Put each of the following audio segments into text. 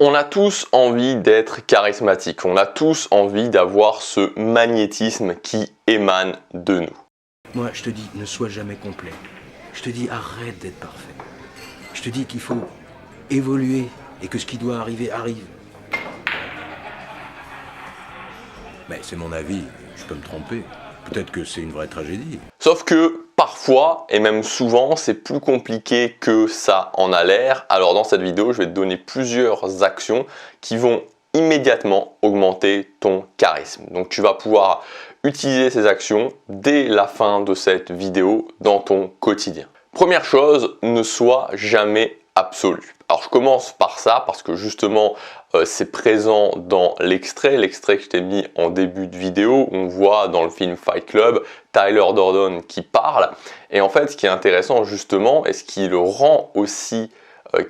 On a tous envie d'être charismatique, on a tous envie d'avoir ce magnétisme qui émane de nous. Moi, je te dis, ne sois jamais complet. Je te dis, arrête d'être parfait. Je te dis qu'il faut évoluer et que ce qui doit arriver arrive. Mais c'est mon avis, je peux me tromper. Peut-être que c'est une vraie tragédie. Sauf que parfois, et même souvent, c'est plus compliqué que ça en a l'air. Alors dans cette vidéo, je vais te donner plusieurs actions qui vont immédiatement augmenter ton charisme. Donc tu vas pouvoir utiliser ces actions dès la fin de cette vidéo dans ton quotidien. Première chose, ne sois jamais absolu. Alors je commence par ça parce que justement c'est présent dans l'extrait que je t'ai mis en début de vidéo. On voit dans le film Fight Club Tyler Durden qui parle, et en fait ce qui est intéressant justement et ce qui le rend aussi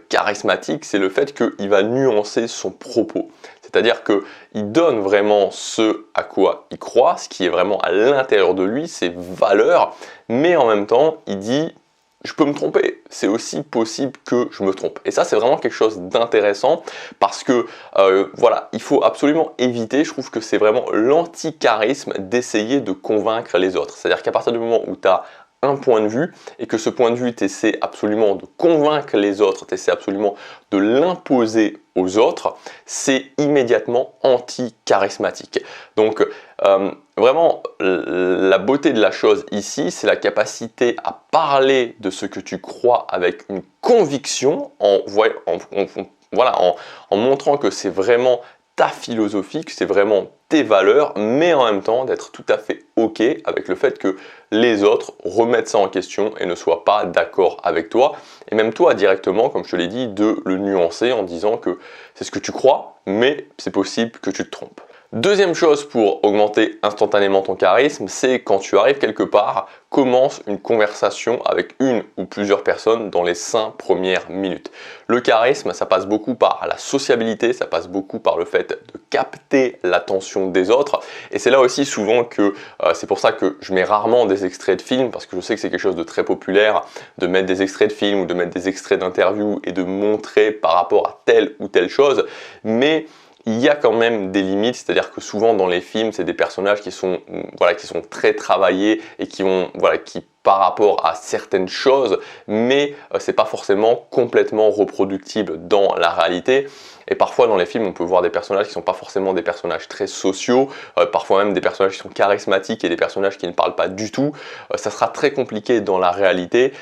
charismatique, c'est le fait qu'il va nuancer son propos. C'est-à-dire qu'il donne vraiment ce à quoi il croit, ce qui est vraiment à l'intérieur de lui, ses valeurs, mais en même temps il dit je peux me tromper, c'est aussi possible que je me trompe. Et ça, c'est vraiment quelque chose d'intéressant parce que, voilà, il faut absolument éviter, je trouve que c'est vraiment l'anti-charisme d'essayer de convaincre les autres. C'est-à-dire qu'à partir du moment où tu as un point de vue et que ce point de vue, tu essaies absolument de convaincre les autres, tu essaies absolument de l'imposer aux autres, c'est immédiatement anti-charismatique. Donc, vraiment, la beauté de la chose ici, c'est la capacité à parler de ce que tu crois avec une conviction, en montrant que c'est vraiment ta philosophie, que c'est vraiment tes valeurs, mais en même temps d'être tout à fait OK avec le fait que les autres remettent ça en question et ne soient pas d'accord avec toi. Et même toi directement, comme je te l'ai dit, de le nuancer en disant que c'est ce que tu crois, mais c'est possible que tu te trompes. Deuxième chose pour augmenter instantanément ton charisme, c'est quand tu arrives quelque part, commence une conversation avec une ou plusieurs personnes dans les 5 premières minutes. Le charisme, ça passe beaucoup par la sociabilité, ça passe beaucoup par le fait de capter l'attention des autres. Et c'est là aussi souvent que, c'est pour ça que je mets rarement des extraits de films, parce que je sais que c'est quelque chose de très populaire, de mettre des extraits de films ou de mettre des extraits d'interviews et de montrer par rapport à telle ou telle chose. Mais il y a quand même des limites, c'est-à-dire que souvent dans les films, c'est des personnages qui sont très travaillés et qui par rapport à certaines choses, mais c'est pas forcément complètement reproductible dans la réalité. Et parfois dans les films, on peut voir des personnages qui sont pas forcément des personnages très sociaux, parfois même des personnages qui sont charismatiques et des personnages qui ne parlent pas du tout. Ça sera très compliqué dans la réalité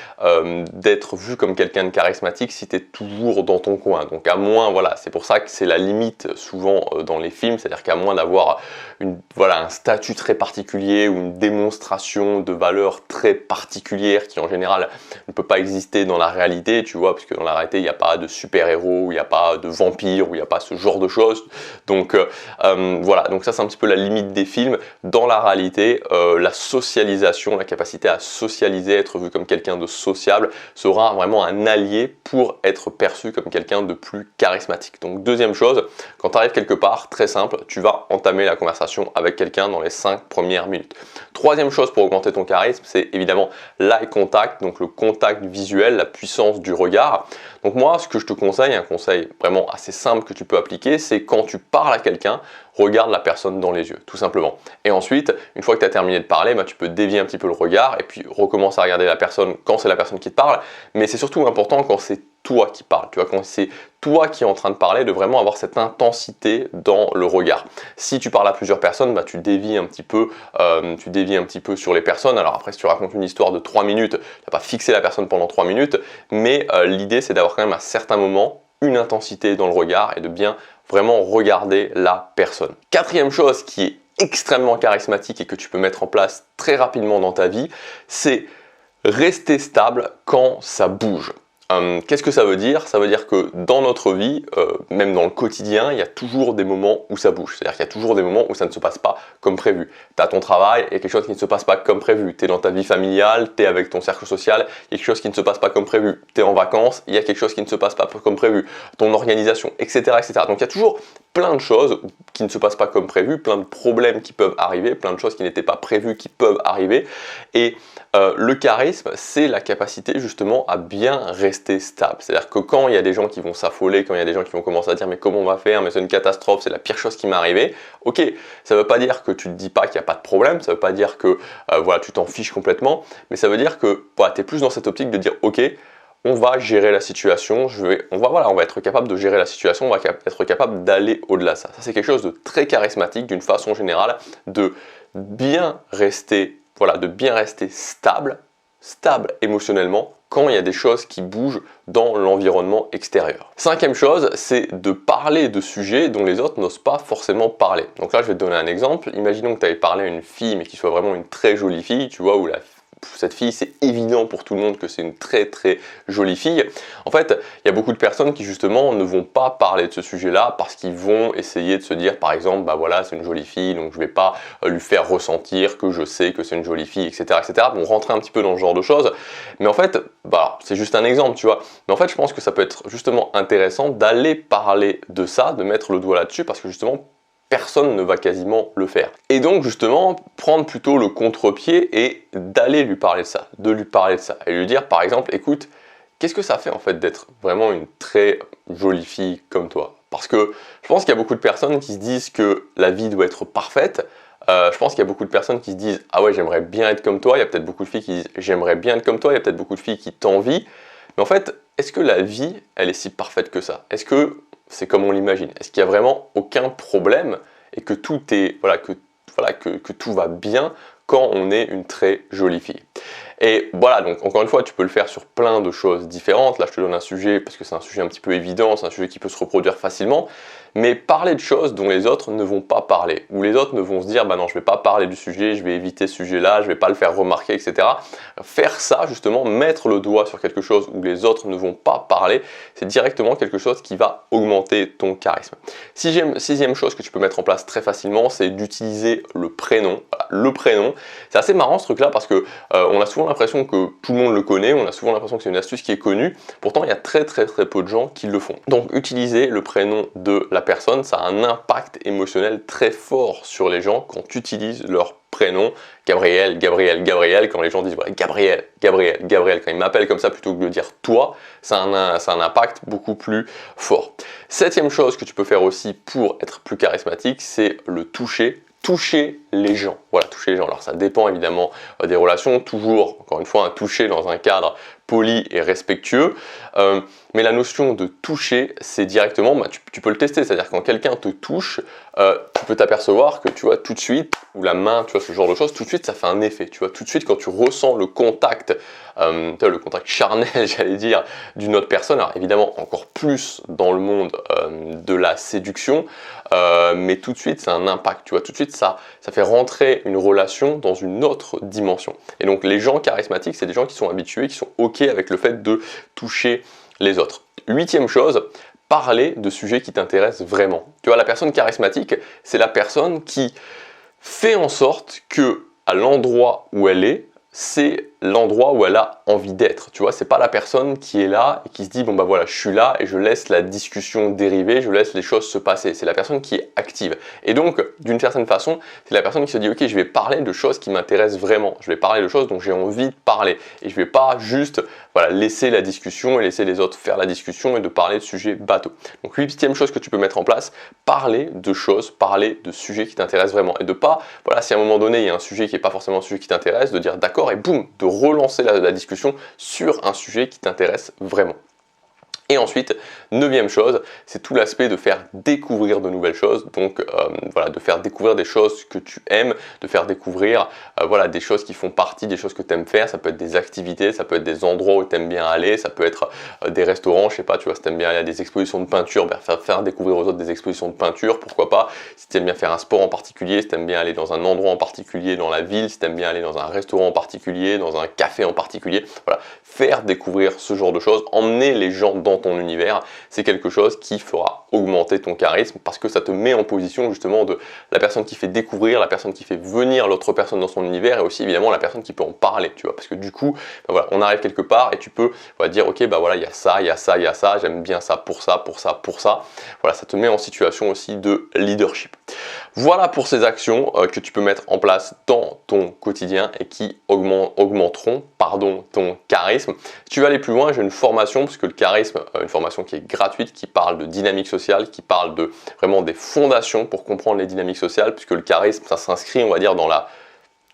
d'être vu comme quelqu'un de charismatique si tu es toujours dans ton coin. Donc à moins, voilà, c'est pour ça que c'est la limite souvent dans les films, c'est-à-dire qu'à moins d'avoir un statut très particulier ou une démonstration de valeurs très particulière qui en général ne peut pas exister dans la réalité, tu vois, parce que dans la réalité il n'y a pas de super-héros, il n'y a pas de vampires, où il n'y a pas ce genre de choses. Donc voilà, donc ça c'est un petit peu la limite des films. Dans la réalité, la socialisation, la capacité à socialiser, être vu comme quelqu'un de sociable, sera vraiment un allié pour être perçu comme quelqu'un de plus charismatique. Donc deuxième chose, quand tu arrives quelque part, très simple, tu vas entamer la conversation avec quelqu'un dans les 5 premières minutes. Troisième chose pour augmenter ton charisme, c'est évidemment l'eye contact, donc le contact visuel, la puissance du regard. Donc moi, ce que je te conseille, un conseil vraiment assez simple que tu peux appliquer, c'est quand tu parles à quelqu'un, regarde la personne dans les yeux, tout simplement. Et ensuite, une fois que tu as terminé de parler, tu peux dévier un petit peu le regard et puis recommencer à regarder la personne quand c'est la personne qui te parle. Mais c'est surtout important quand c'est toi qui parles, tu vois, quand c'est toi qui es en train de parler, de vraiment avoir cette intensité dans le regard. Si tu parles à plusieurs personnes, tu dévies un petit peu sur les personnes. Alors après, si tu racontes une histoire de 3 minutes, tu vas pas fixer la personne pendant 3 minutes, mais l'idée c'est d'avoir quand même à certains moments une intensité dans le regard et de bien vraiment regarder la personne. Quatrième chose qui est extrêmement charismatique et que tu peux mettre en place très rapidement dans ta vie, c'est rester stable quand ça bouge. Qu'est-ce que ça veut dire? Ça veut dire que dans notre vie, même dans le quotidien, il y a toujours des moments où ça bouge. C'est-à-dire qu'il y a toujours des moments où ça ne se passe pas comme prévu. Tu as ton travail et quelque chose qui ne se passe pas comme prévu. Tu es dans ta vie familiale, tu es avec ton cercle social, il y a quelque chose qui ne se passe pas comme prévu. Tu es en vacances, il y a quelque chose qui ne se passe pas comme prévu. Ton organisation, etc., etc. Donc il y a toujours plein de choses qui ne se passent pas comme prévu, plein de problèmes qui peuvent arriver, plein de choses qui n'étaient pas prévues qui peuvent arriver. Et le charisme, c'est la capacité justement à bien rester stable. C'est-à-dire que quand il y a des gens qui vont s'affoler, quand il y a des gens qui vont commencer à dire mais comment on va faire, mais c'est une catastrophe, c'est la pire chose qui m'est arrivée, ok, ça ne veut pas dire que tu ne te dis pas qu'il n'y a pas de problème, ça ne veut pas dire que voilà, tu t'en fiches complètement, mais ça veut dire que voilà, tu es plus dans cette optique de dire ok, on va gérer la situation, on va être capable de gérer la situation, on va être capable d'aller au-delà de ça. Ça, c'est quelque chose de très charismatique d'une façon générale, de bien rester, voilà, de bien rester stable émotionnellement quand il y a des choses qui bougent dans l'environnement extérieur. Cinquième chose, c'est de parler de sujets dont les autres n'osent pas forcément parler. Donc là, je vais te donner un exemple. Imaginons que tu avais parlé à une fille, mais qui soit vraiment une très jolie fille, tu vois, où cette fille, c'est évident pour tout le monde que c'est une très très jolie fille. En fait, il y a beaucoup de personnes qui justement ne vont pas parler de ce sujet-là parce qu'ils vont essayer de se dire, par exemple, bah voilà, c'est une jolie fille, donc je vais pas lui faire ressentir que je sais que c'est une jolie fille, etc., etc. Bon, rentrer un petit peu dans ce genre de choses. Mais en fait, bah, c'est juste un exemple, tu vois. Mais en fait, je pense que ça peut être justement intéressant d'aller parler de ça, de mettre le doigt là-dessus, parce que justement, personne ne va quasiment le faire. Et donc justement, prendre plutôt le contre-pied et d'aller lui parler de ça, et lui dire par exemple, écoute, qu'est-ce que ça fait en fait d'être vraiment une très jolie fille comme toi? Parce que je pense qu'il y a beaucoup de personnes qui se disent que la vie doit être parfaite. Je pense qu'il y a beaucoup de personnes qui se disent ah ouais, j'aimerais bien être comme toi. Il y a peut-être beaucoup de filles qui disent j'aimerais bien être comme toi. Il y a peut-être beaucoup de filles qui t'envient. Mais en fait, est-ce que la vie, elle est si parfaite que ça? Est-ce que c'est comme on l'imagine? Est-ce qu'il n'y a vraiment aucun problème et que tout est, que tout va bien quand on est une très jolie fille? Et voilà, donc encore une fois, tu peux le faire sur plein de choses différentes. Là, je te donne un sujet parce que c'est un sujet un petit peu évident, c'est un sujet qui peut se reproduire facilement. Mais parler de choses dont les autres ne vont pas parler, où les autres ne vont se dire bah non, je ne vais pas parler du sujet, je vais éviter ce sujet-là, je ne vais pas le faire remarquer, etc. Faire ça, justement, mettre le doigt sur quelque chose où les autres ne vont pas parler, c'est directement quelque chose qui va augmenter ton charisme. Sixième chose que tu peux mettre en place très facilement, c'est d'utiliser le prénom. Voilà, le prénom, c'est assez marrant ce truc-là parce que on a souvent l'impression que tout le monde le connaît, on a souvent l'impression que c'est une astuce qui est connue, pourtant il y a très peu de gens qui le font. Donc utiliser le prénom de la personne, ça a un impact émotionnel très fort sur les gens quand tu utilises leur prénom. Gabriel, quand les gens disent voilà, Gabriel, quand ils m'appellent comme ça plutôt que de dire toi, ça a un impact beaucoup plus fort. Septième chose que tu peux faire aussi pour être plus charismatique, c'est le toucher les gens. Voilà, toucher les gens. Alors ça dépend évidemment des relations, toujours, encore une fois, un toucher dans un cadre poli et respectueux. Mais la notion de toucher, c'est directement, bah, tu peux le tester, c'est-à-dire quand quelqu'un te touche, tu peux t'apercevoir que tu vois tout de suite, ou la main, tu vois ce genre de choses, tout de suite ça fait un effet. Tu vois tout de suite quand tu ressens le contact charnel, j'allais dire, d'une autre personne. Alors évidemment encore plus dans le monde de la séduction, mais tout de suite c'est un impact. Tu vois tout de suite ça fait rentrer une relation dans une autre dimension. Et donc les gens charismatiques, c'est des gens qui sont habitués, qui sont ok avec le fait de toucher les autres. Huitième chose, parler de sujets qui t'intéressent vraiment. Tu vois, la personne charismatique, c'est la personne qui fait en sorte que à l'endroit où elle est, c'est l'endroit où elle a envie d'être. Tu vois, c'est pas la personne qui est là et qui se dit bon bah voilà, je suis là et je laisse la discussion dériver, je laisse les choses se passer. C'est la personne qui est active. Et donc, d'une certaine façon, c'est la personne qui se dit ok, je vais parler de choses qui m'intéressent vraiment. Je vais parler de choses dont j'ai envie de parler. Et je vais pas juste voilà, laisser la discussion et laisser les autres faire la discussion et de parler de sujets bateaux. Donc, huitième chose que tu peux mettre en place, parler de choses, parler de sujets qui t'intéressent vraiment. Et de pas, voilà, si à un moment donné, il y a un sujet qui n'est pas forcément un sujet qui t'intéresse, de dire d'accord et boum, de relancer la discussion sur un sujet qui t'intéresse vraiment. Et ensuite, neuvième chose, c'est tout l'aspect de faire découvrir de nouvelles choses. Donc voilà, de faire découvrir des choses que tu aimes, de faire découvrir voilà, des choses qui font partie, des choses que tu aimes faire. Ça peut être des activités, ça peut être des endroits où tu aimes bien aller, ça peut être des restaurants, je sais pas, tu vois, si tu aimes bien aller à des expositions de peinture, ben, faire découvrir aux autres des expositions de peinture, pourquoi pas. Si tu aimes bien faire un sport en particulier, si tu aimes bien aller dans un endroit en particulier dans la ville, si tu aimes bien aller dans un restaurant en particulier, dans un café en particulier, voilà, faire découvrir ce genre de choses, emmener les gens dans dans ton univers, c'est quelque chose qui fera augmenter ton charisme parce que ça te met en position justement de la personne qui fait découvrir, la personne qui fait venir l'autre personne dans son univers et aussi évidemment la personne qui peut en parler, tu vois, parce que du coup, ben voilà, on arrive quelque part et tu peux dire ok, bah voilà, il y a ça, il y a ça, il y a ça, j'aime bien ça pour ça, pour ça, pour ça. Voilà, ça te met en situation aussi de leadership. Voilà pour ces actions que tu peux mettre en place dans ton quotidien et qui augmenteront ton charisme. Si tu veux aller plus loin, j'ai une formation, parce que le charisme, une formation qui est gratuite, qui parle de dynamique sociale, qui parle de vraiment des fondations pour comprendre les dynamiques sociales, puisque le charisme, ça s'inscrit, on va dire, dans la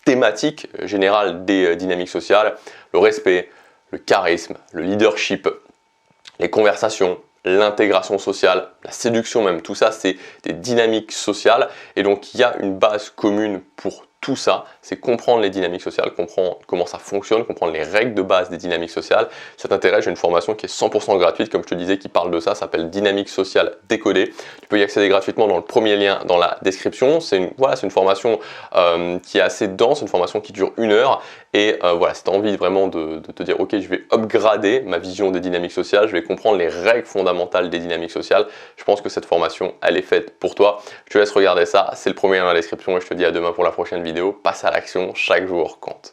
thématique générale des dynamiques sociales, le respect, le charisme, le leadership, les conversations, l'intégration sociale, la séduction même, tout ça c'est des dynamiques sociales et donc il y a une base commune pour tout ça, c'est comprendre les dynamiques sociales, comprendre comment ça fonctionne, comprendre les règles de base des dynamiques sociales. Si ça t'intéresse, j'ai une formation qui est 100% gratuite, comme je te disais, qui parle de ça, s'appelle Dynamique sociale décodée. Tu peux y accéder gratuitement dans le premier lien dans la description. C'est une formation qui est assez dense, une formation qui dure 1 heure. Et voilà, si tu as envie vraiment de te dire, ok, je vais upgrader ma vision des dynamiques sociales, je vais comprendre les règles fondamentales des dynamiques sociales, je pense que cette formation, elle est faite pour toi. Je te laisse regarder ça, c'est le premier lien dans la description et je te dis à demain pour la prochaine vidéo. Passe à l'action, chaque jour compte.